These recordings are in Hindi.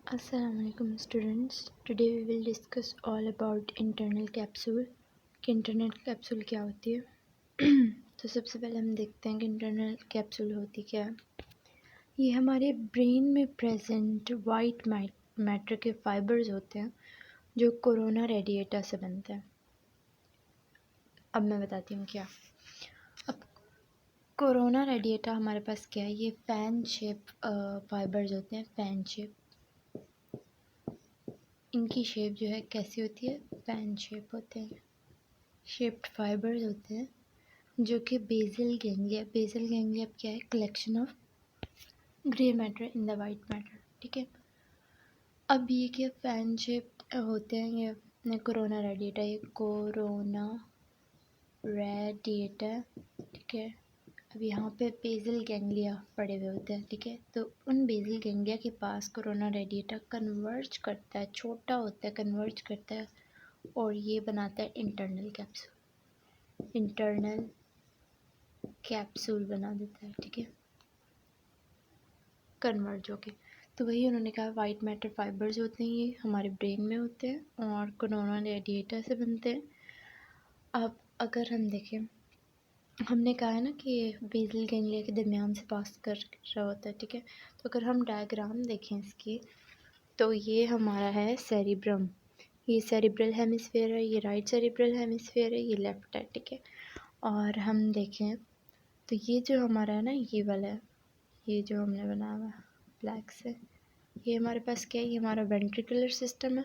Assalamualaikum students. Today we will discuss all about internal capsule कि इंटरनल कैप्सूल क्या होती है। तो सबसे पहले हम देखते हैं कि इंटरनल कैप्सूल होती क्या है। ये हमारे ब्रेन में प्रेजेंट वाइट मैटर के फाइबर्स होते हैं जो कोरोना रेडिएटा से बनते हैं। अब मैं बताती हूँ क्या। अब कोरोना रेडिएटा हमारे पास क्या है, ये फैन शेप फाइबर्स होते हैं। फैन शेप, इनकी शेप जो है कैसी होती है, फैन शेप होते हैं। शेप्ड फाइबर्स होते हैं जो कि बेसल गैंग्लिया क्या है, collection of grey matter in the white matter. ठीक है, अब ये क्या फैन शेप होते हैं, ये कोरोना रेडिएटा, ये कोरोना रेडिएटा। ठीक है, अब यहाँ पे बेसल गैंग्लिया पड़े हुए होते हैं। ठीक है, तो उन बेसल गैंग्लिया के पास कोरोना रेडिएटा कन्वर्ज करता है, छोटा होता है, कन्वर्ज करता है और ये बनाता है इंटरनल कैप्सूल। इंटरनल कैप्सूल बना देता है। ठीक है, कन्वर्ज होके। तो वही उन्होंने कहा वाइट मैटर फाइबर्स होते हैं, ये हमारे ब्रेन में होते हैं और कोरोना रेडिएटा से बनते हैं। अब अगर हम देखें, हमने कहा है ना कि ये बेसल गैंग्लिया के दरमियान से पास कर रहा होता है। ठीक है, तो अगर हम डायग्राम देखें इसकी, तो ये हमारा है सेरिब्रम। ये सेरिब्रल हेमिस्फेयर है, ये राइट सेरिब्रल हेमिस्फेयर है, ये लेफ्ट है। ठीक है, और हम देखें तो ये जो हमारा है ना, ये वाला है, ये जो हमने बनाया हुआ ब्लैक से, ये हमारे पास क्या है, ये हमारा वेंट्रिकुलर सिस्टम है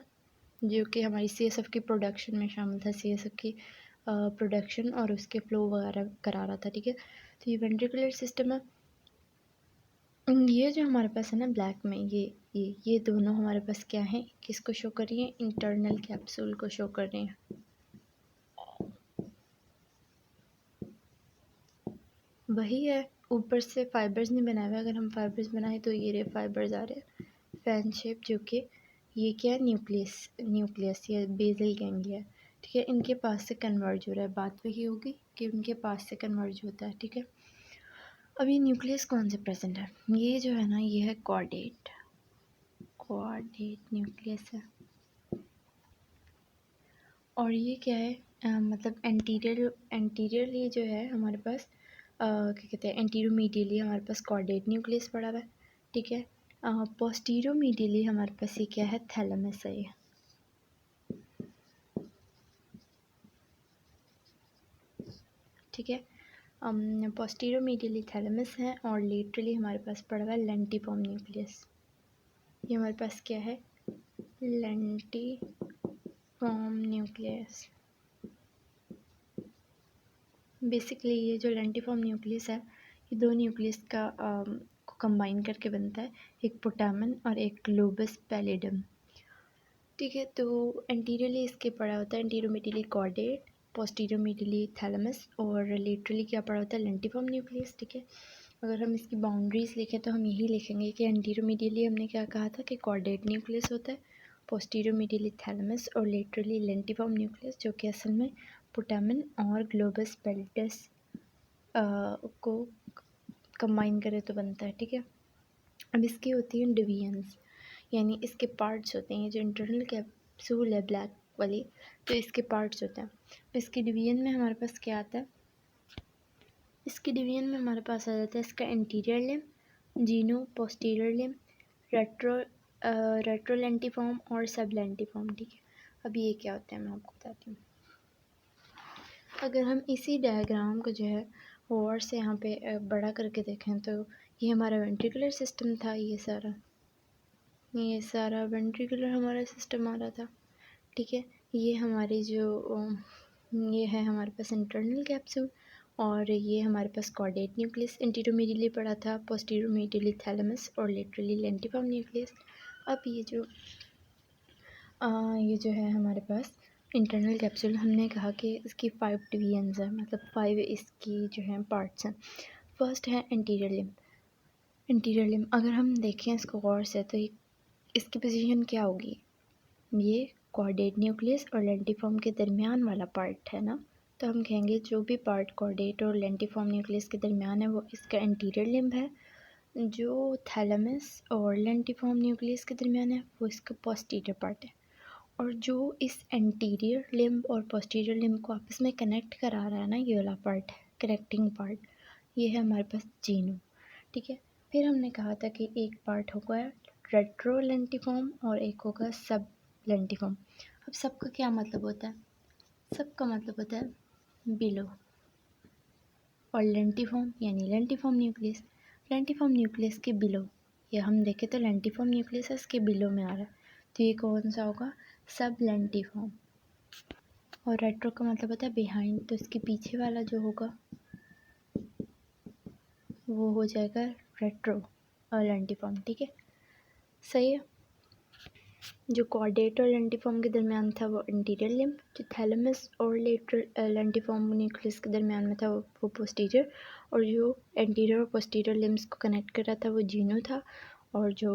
जो कि हमारी सीएसएफ की प्रोडक्शन में शामिल था। सीएसएफ की प्रोडक्शन और उसके फ्लो वगैरह करा रहा था। ठीक है, तो ये वेंट्रिकुलर सिस्टम है। ये जो हमारे पास है ना ब्लैक में, ये दोनों हमारे पास क्या है, किसको शो कर रही है, इंटरनल कैप्सूल को शो कर रही हैं। वही है, ऊपर से फाइबर्स नहीं बनाए हुए। अगर हम फाइबर्स बनाए तो ये रे फाइबर्स आ रहे हैं फैन शेप, जो कि ये क्या है, न्यूक्लियस या बेसल गैंग्लिया। ठीक है, इनके पास से कन्वर्ज हो रहा है। बात वही होगी कि उनके पास से कन्वर्ज होता है। ठीक है, अब ये न्यूक्लियस कौन से प्रेजेंट है, ये जो है ना, ये है कॉर्डेट न्यूक्लियस है। और ये क्या है, मतलब एंटीरियर ये जो है हमारे पास क्या कहते हैं, एंटीरोमीडियली हमारे पास कॉर्डेट न्यूक्लियस पड़ा हुआ है। ठीक है, पोस्टीरोमीडियली हमारे पास ये क्या है, थैलेमस है ये। ठीक है, पोस्टीरोमीडियली थैलेमस है और लेटरली हमारे पास पड़ा हुआ है लेंटिफॉर्म न्यूक्लियस। ये हमारे पास क्या है, लेंटिफॉर्म न्यूक्लियस। बेसिकली ये जो लेंटिफॉर्म न्यूक्लियस है, ये दो न्यूक्लियस का को कंबाइन करके बनता है, एक पुटामन और एक ग्लोबस पैलिडम। ठीक है, तो एंटीरियरली इसके पड़ा होता है एंटीरोमीडियली कॉर्डेट, पोस्टीरियोमीडियली थैलेमस और लेटरली क्या पड़ा होता है, लेंटिफॉर्म न्यूक्लियस। ठीक है, अगर हम इसकी बाउंड्रीज लिखें तो हम यही लिखेंगे कि एंटीरोमीडियली हमने क्या कहा था कि कॉर्डेट न्यूक्लियस होता है, पोस्टीरियोमीडियली थैलेमस और लेटरली लेंटिफॉर्म न्यूक्लियस, जो कि असल में पुटामन और ग्लोबस पैलिडस को कंबाइन करें तो बनता है। ठीक है, अब इसकी होती हैं डिवीजन्स, यानी इसके पार्ट्स होते हैं। जो इंटरनल कैप्सूल है ब्लैक वाली, तो इसके पार्ट्स होते हैं। इसकी डिवीजन में हमारे पास क्या आता है, इसकी डिवीजन में हमारे पास आ जाता है इसका एंटीरियर लिम्ब, जीनो पोस्टीरियर लिम्ब, रेट्रोलेंटिफॉर्म और सबलेंटिफॉर्म। ठीक है, अब ये क्या होता है मैं आपको बताती हूँ। अगर हम इसी डायग्राम को जो है और से यहाँ पे बड़ा करके देखें, तो ये हमारा वेंट्रिकुलर सिस्टम था। ये सारा वेंट्रिकुलर हमारा सिस्टम आ रहा था। ठीक है, ये हमारी जो ये है हमारे पास इंटरनल कैप्सूल और ये हमारे पास कॉर्डेट न्यूक्लियस एंटीरोमीडियली पड़ा था, पोस्टीरोमीडियली थैलेमस और लेटरली लेंटिफॉर्म न्यूक्लियस। अब ये जो है हमारे पास इंटरनल कैप्सूल, हमने कहा कि इसकी 5 डिवीजन्स हैं, मतलब 5 इसकी जो है पार्ट्स हैं। फर्स्ट है एंटीरियर लिम्ब। अगर हम देखें इसको गौर से, तो इसकी पोजीशन क्या होगी, ये कॉर्डेट न्यूक्लियस और लेंटिफॉर्म के दरमियान वाला पार्ट है ना, तो हम कहेंगे जो भी पार्ट कॉर्डेट और लेंटिफॉर्म न्यूक्लियस के दरमियान है वो इसका एंटीरियर लिम्ब है। जो थैलेमस और लेंटिफॉर्म न्यूक्लियस के दरमियान है वो इसका पोस्टीरियर पार्ट है, और जो इस एंटीरियर लिम्ब और पोस्टीरियर लिम्ब को आपस में कनेक्ट करा रहा है ना, ये वाला पार्ट है कनेक्टिंग पार्ट, ये है हमारे पास जीनोम। ठीक है, फिर हमने कहा था कि एक पार्ट होगा रेट्रो लेंटिफॉर्म और एक होगा सब लेंटिफॉर्म। अब सबका क्या मतलब होता है? सबका मतलब होता है बिलो, और लेंटिफॉर्म यानी लेंटिफॉर्म न्यूक्लियस, लेंटिफॉर्म न्यूक्लियस के बिलो, ये हम देखें तो लेंटिफॉर्म न्यूक्लियस है इसके बिलो में आ रहा है, तो ये कौन सा होगा? सब लेंटिफॉर्म। और रेट्रो का मतलब होता है बिहाइंड, तो इसके पीछे वाला जो होगा वो हो जाएगा रेट्रो और लेंटिफॉर्म। ठीक है, सही है। जो कॉर्डेट और लेंटिफॉर्म के दरमियान था वो इंटीरियर लिम्ब, जो थैलेमस और लेंटिफॉर्म न्यूक्लियस के दरमियान में था वो पोस्टीरियर, और जो एंटीरियर और पोस्टीरियर लिम्ब्स को कनेक्ट कर रहा था वो जीनो था, और जो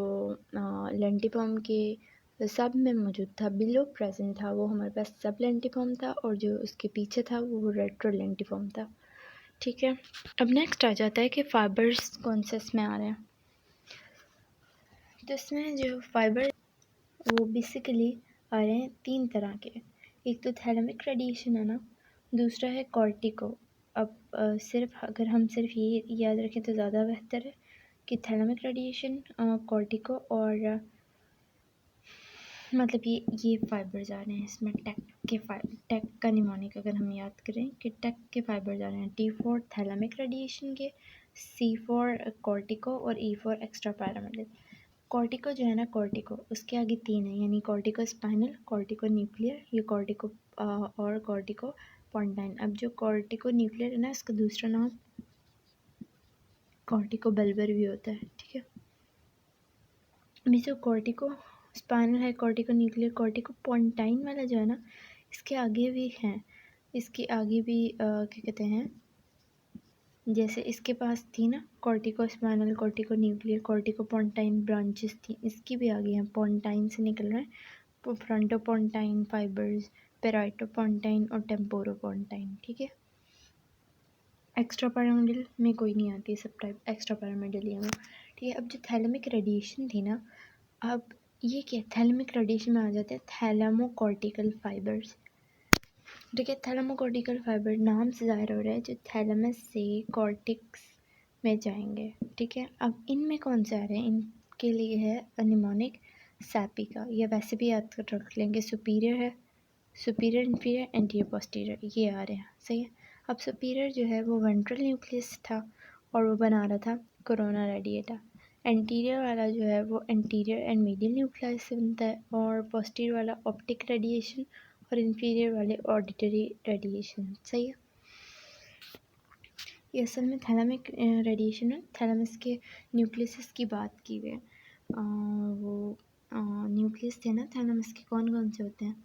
लेंटिफॉर्म के सब में मौजूद था बिलो प्रेजेंट था वो हमारे पास सब लेंटिफॉर्म था, और जो उसके पीछे था वो रेट्रो लेंटिफॉर्म था। ठीक है, अब नेक्स्ट आ जाता है कि फाइबर्स कौन से इसमें आ रहे हैं। तो इसमें जो फाइबर वो बेसिकली आ रहे हैं 3 तरह के। एक तो थैलेमिक रेडिएशन है ना, दूसरा है कॉर्टिको। अब सिर्फ अगर हम सिर्फ ये याद रखें तो ज़्यादा बेहतर है कि थैलेमिक रेडिएशन, कॉर्टिको और मतलब ये फाइबर्स आ रहे हैं इसमें। टेक का निमोनिक अगर हम याद करें कि टेक के फाइबर्स आ रहे हैं, T फॉर थैलेमिक रेडिएशन के, C फॉर कॉर्टिको और E for extra pyramidal. Cortico जो है ना, कॉर्टिको उसके आगे 3 है, यानी कॉर्टिको स्पाइनल, कॉर्टिको न्यूक्लियर, ये कॉर्टिको और कॉर्टिको पोंटाइन। अब जो कॉर्टिको न्यूक्लियर है ना, इसका दूसरा नाम कॉर्टिको बल्बर भी होता है। ठीक है, अभी जो कॉर्टिको स्पाइनल है, कॉर्टिको न्यूक्लियर, कॉर्टिको पोंटाइन वाला जो है ना, इसके आगे भी हैं, इसके आगे भी क्या कहते हैं, जैसे इसके पास थी ना cortico spinal, cortico nuclear, cortico pontine branches थी, इसकी भी आगे हैं, पोंटाइन से निकल रहे हैं फ्रंटोपोंटाइन फाइबर्स, पेराइटोपोंटाइन और टेम्पोरोपोंटाइन। ठीक है, एक्स्ट्रा पैरामिडल में कोई नहीं आती, सब टाइप एक्स्ट्रा पैरामिडल ही है वो। ठीक है, अब जो थैलेमिक रेडिएशन थी ना, अब ये क्या थैलेमिक रेडिएशन में आ जाते हैं थैलेमोकॉर्टिकल फाइबर्स। ठीक है, थैलेमोकॉर्टिकल फाइबर नाम से ज़ाहिर हो रहा है जो थैलेमस से कॉर्टिक्स में जाएंगे। ठीक है, अब इनमें कौन से आ रहे हैं? इनके लिए है निमोनिक सैपी का, या वैसे भी याद कर रख लेंगे, सुपीरियर है, सुपीरियर इन्फीरियर एंटीरियर पोस्टीरियर ये आ रहे हैं। सही है, अब सुपीरियर जो है वो वेंट्रल न्यूक्लियस था और वो बना रहा था कोरोना रेडिएटा। एंटीरियर वाला जो है वो एंटीरियर एंड मीडियल न्यूक्लियस से बनता है, और पोस्टीरियर वाला ऑप्टिक रेडिएशन, और इन्फीरियर वाले ऑडिटरी रेडिएशन। सही है, ये असल में थैलेमिक रेडिएशन है, थैलेमस के न्यूक्लियस की बात की हुई है। वो न्यूक्लियस थे ना थैलेमस के, कौन कौन से होते हैं?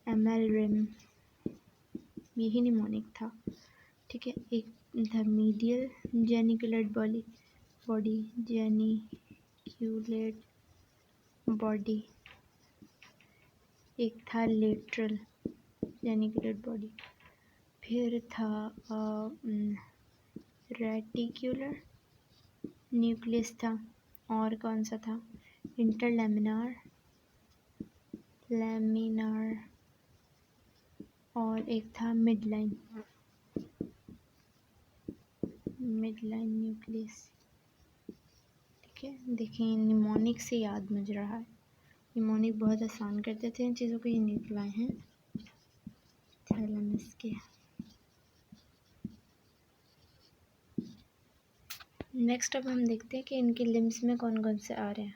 एमएल रिम, यही निमोनिक था। ठीक है, एक था medial geniculate body geniculate body, एक था लेटरल जेनिकुलेट बॉडी, फिर था रेटिक्युलर न्यूक्लियस था, और कौन सा था? इंटरलैमिनार और एक था मिडलाइन न्यूक्लियस। ठीक है, देखिए निमोनिक से याद मुझ रहा है, निमोनिक बहुत आसान कर देते हैं चीज़ों को, ये निकलाए हैं थैलेमस के। नेक्स्ट अब हम देखते हैं कि इनके लिम्स में कौन कौन से आ रहे हैं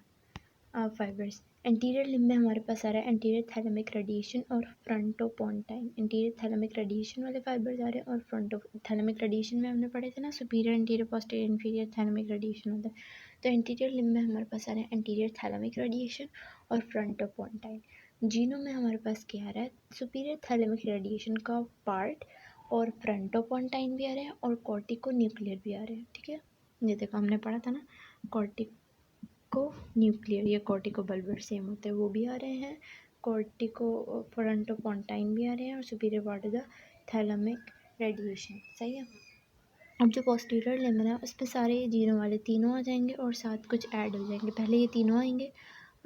फाइबर्स। एंटीरियर लिम्ब में हमारे पास आ रहा है एंटीरियर थैलेमिक रेडिएशन और फ्रंटोपोंटाइन। एंटीरियर थैलेमिक रेडिएशन वाले फाइबर्स आ रहे हैं, और फ्रंटो थैलेमिक रेडिएशन में हमने पढ़े थे ना superior interior posterior inferior thalamic radiation होता है, तो एंटीरियर लिम्ब में हमारे पास आ रहे हैं एंटीरियर थैलेमिक रेडिएशन और फ्रंटोपोंटाइन। जीनो में हमारे पास क्या आ रहा है? सुपीरियर थैलेमिक रेडिएशन का पार्ट, और फ्रंटोपोंटाइन भी आ रहे हैं, और कॉर्टिको न्यूक्लियर भी आ रहे हैं। ठीक है, ये देखो हमने पढ़ा था ना कॉर्टिको न्यूक्लियर या कॉर्टिको बल्बर सेम होते हैं, वो भी आ रहे हैं, कॉर्टिको फ्रंटोपोंटाइन भी आ रहे हैं, और superior part of the thalamic radiation. सही है, अब जो पोस्टीरियर लिम्ब है उस पर सारे जीनों वाले तीनों आ जाएंगे और साथ कुछ ऐड हो जाएंगे। पहले ये तीनों आएंगे,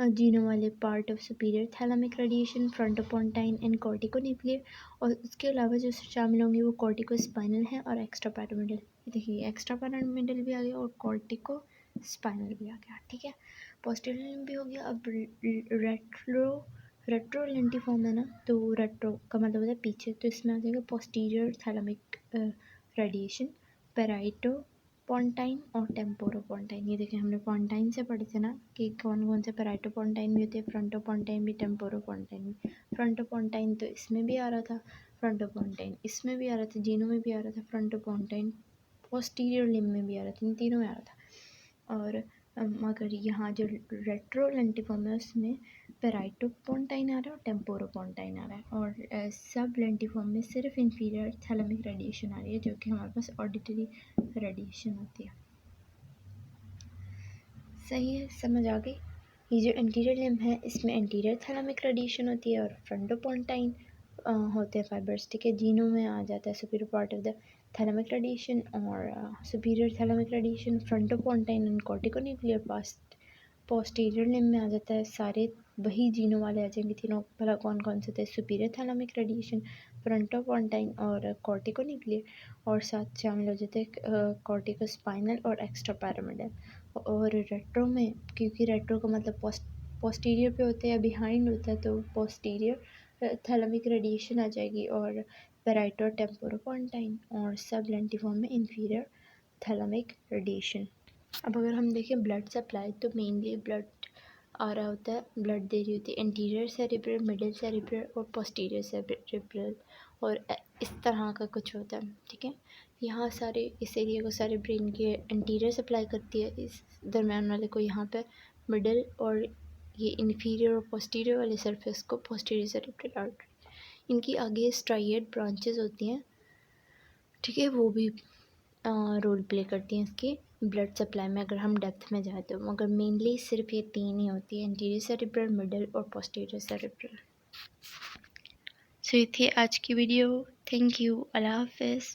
जीनों वाले part of superior thalamic radiation, frontopontine and corticonuclear, और उसके अलावा जो शामिल होंगे वो कॉर्टिकोस्पाइनल है और एक्स्ट्रा पैरामिडल। देखिए एक्स्ट्रा पैरामिडल भी आ गया और कॉर्टिको स्पाइनल भी आ गया, ठीक है। पोस्टीरियर लिम्ब भी हो गया। अब रेट्रोलेंटिफॉर्म है ना, तो रेट्रो का मतलब होता है पीछे, तो इसमें आ जाएगा पोस्टीरियर थैलेमिक रेडिएशन, पेराइटो पोंटाइन और टेम्पोरोपोंटाइन। ये देखें हमने पोंटाइन से पढ़े थे ना कि कौन कौन से पेराइटोपोंटाइन भी होते हैं, फ्रंटोपोंटाइन भी, टेम्पोरोपोंटाइन भी। फ्रंटोपोंटाइन तो इसमें भी आ रहा था, फ्रंटोपोंटाइन इसमें भी आ रहा था, जीनों में भी आ रहा था, फ्रंटोपोंटाइन पोस्टीरियर लिम्ब में भी आ रहा था, इन तीनों में आ रहा था। और अगर यहाँ जो रेट्रोलेंटिफॉर्म है उसमें पेराइटोपोंटाइन आ रहा है और टेम्पोरोपोंटाइन आ रहा है, और सब लेंटिफॉर्म में सिर्फ इंफीरियर थैलेमिक रेडिएशन आ रही है, जो कि हमारे पास ऑडिटरी रेडिएशन होती है। सही है, समझ आ गई। ये जो एंटीरियर लिम्ब है इसमें एंटीरियर थैलेमिक रेडिएशन होती है और फ्रंटोपोंटाइन होते हैं फाइबर्स, ठीक है। जीनों में आ जाता है superior part of the thalamic radiation और superior thalamic radiation, frontopontine and corticonuclear past posterior limb में आ जाता है, सारे वही जीनों वाले आ जाएंगे तीनों। भला कौन कौन से थे, सुपीरियर थैलेमिक रेडिएशन, फ्रंटोपोंटाइन और कॉर्टिकोन्यूक्लियर, और साथ शामिल हो जाते हैं कॉर्टिकोस्पाइनल और एक्स्ट्रा पैरामिडल। और रेट्रो में, क्योंकि रेट्रो का मतलब पोस्टीरियर पे होता है या बिहाइंड होता है, तो पोस्टीरियर थैलेमिक रेडिएशन आ जाएगी और पेराइटो टेम्पोरोपोंटाइन, और सब लेंटिफॉर्म में इंफीरियर थैलेमिक रेडिएशन। अब अगर हम देखें ब्लड सप्लाई, तो मेनली ब्लड आ रहा होता है, ब्लड दे रही होती है एंटीरियर सेरिब्रल, मिडिल सेरिब्रल और पोस्टीरियर सेरिब्रल, और इस तरह का कुछ होता है, ठीक है। यहाँ सारे इस एरिया को सारे ब्रेन के एंटीरियर सप्लाई करती है, इस दरम्यान वाले को यहाँ पे मिडिल, और ये इंफीरियर और पोस्टीरियर वाले सरफेस को पोस्टीरियर सेरिब्रल आर्टरी। इनकी आगे स्ट्राइएड ब्रांचेस होती हैं, ठीक है, वो भी रोल प्ले करती हैं इसकी ब्लड सप्लाई में अगर हम डेप्थ में जाए तो, मगर मेनली सिर्फ ये तीन ही होती है, एंटीरियर सेरिब्रल, मिडिल और पोस्टीरियर सेरिब्रल। सो ये थी आज की वीडियो। थैंक यू, अल्लाह हाफिज़।